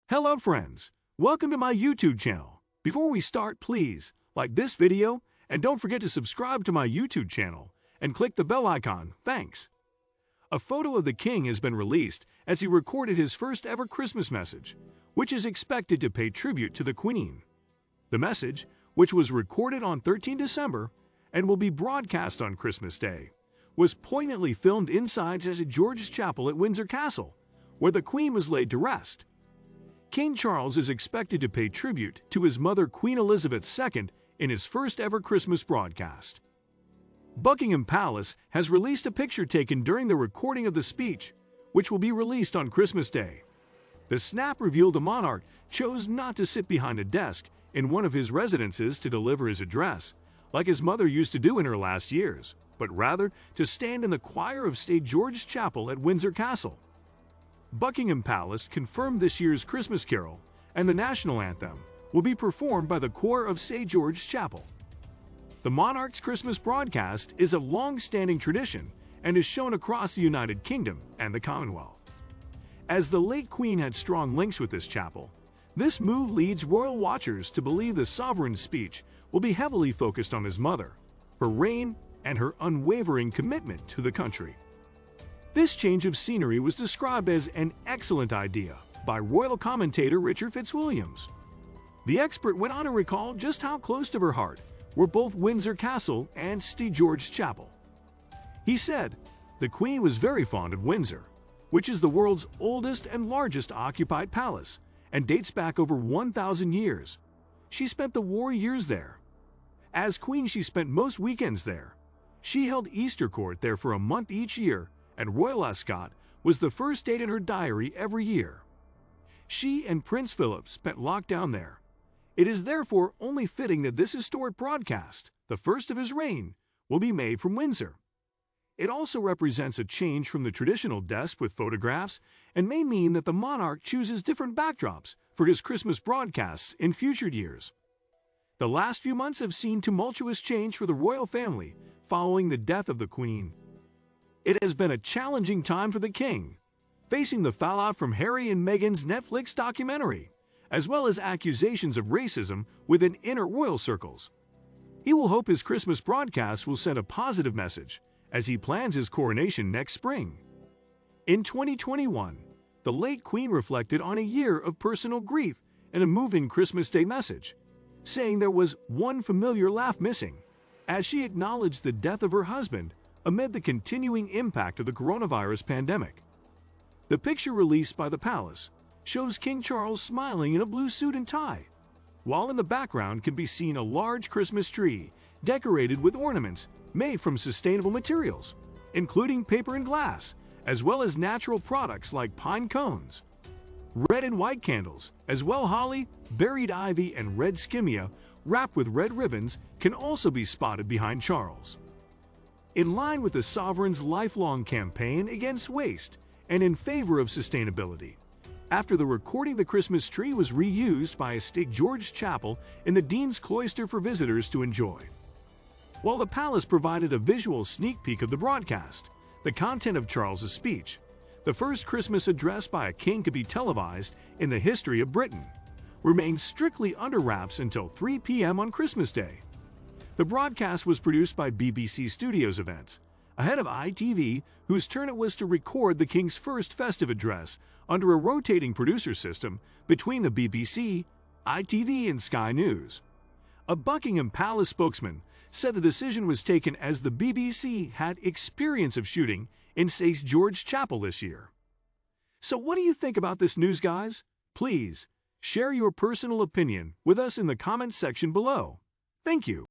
Hello friends, welcome to my YouTube channel. Before we start, please like this video and don't forget to subscribe to my YouTube channel and click the bell icon. Thanks. A photo of the king has been released as he recorded his first ever Christmas message, which is expected to pay tribute to the Queen. The message, which was recorded on 13 December and will be broadcast on Christmas Day, was poignantly filmed inside St. George's Chapel at Windsor Castle, where the Queen was laid to rest. King Charles is expected to pay tribute to his mother Queen Elizabeth II in his first ever Christmas broadcast. Buckingham Palace has released a picture taken during the recording of the speech, which will be released on Christmas Day. The snap revealed the monarch chose not to sit behind a desk in one of his residences to deliver his address, like his mother used to do in her last years, but rather to stand in the choir of St. George's Chapel at Windsor Castle. Buckingham Palace confirmed this year's Christmas Carol and the national anthem will be performed by the choir of St. George's Chapel. The monarch's Christmas broadcast is a long-standing tradition and is shown across the United Kingdom and the Commonwealth. As the late Queen had strong links with this chapel, this move leads royal watchers to believe the sovereign's speech will be heavily focused on his mother, her reign, and her unwavering commitment to the country. This change of scenery was described as an excellent idea by royal commentator Richard Fitzwilliams. The expert went on to recall just how close to her heart were both Windsor Castle and St. George's Chapel. He said, "The Queen was very fond of Windsor, which is the world's oldest and largest occupied palace and dates back over 1,000 years. She spent the war years there. As Queen, she spent most weekends there. She held Easter court there for a month each year, and Royal Ascot was the first date in her diary every year. She and Prince Phillip spent lockdown there. It is therefore only fitting that this historic broadcast, the first of his reign, will be made from Windsor. It also represents a change from the traditional desk with photographs and may mean that the monarch chooses different backdrops for his Christmas broadcasts in future years." The last few months have seen tumultuous change for the royal family following the death of the Queen. It has been a challenging time for the king, facing the fallout from Harry and Meghan's Netflix documentary, as well as accusations of racism within inner royal circles. He will hope his Christmas broadcast will send a positive message as he plans his coronation next spring. In 2021, the late Queen reflected on a year of personal grief in a moving Christmas Day message, saying there was one familiar laugh missing, as she acknowledged the death of her husband amid the continuing impact of the coronavirus pandemic. The picture released by the palace shows King Charles smiling in a blue suit and tie, while in the background can be seen a large Christmas tree decorated with ornaments made from sustainable materials, including paper and glass, as well as natural products like pine cones. Red and white candles, as well holly, buried ivy, and red skimmia wrapped with red ribbons can also be spotted behind Charles. In line with the sovereign's lifelong campaign against waste and in favor of sustainability, after the recording, the Christmas tree was reused by a St. George's Chapel in the Dean's Cloister for visitors to enjoy. While the palace provided a visual sneak peek of the broadcast, the content of Charles's speech, the first Christmas address by a king to be televised in the history of Britain, remained strictly under wraps until 3 p.m. on Christmas Day. The broadcast was produced by BBC Studios Events, ahead of ITV, whose turn it was to record the king's first festive address under a rotating producer system between the BBC, ITV, and Sky News. A Buckingham Palace spokesman said the decision was taken as the BBC had experience of shooting in St. George's Chapel this year. So what do you think about this news, guys? Please share your personal opinion with us in the comments section below. Thank you.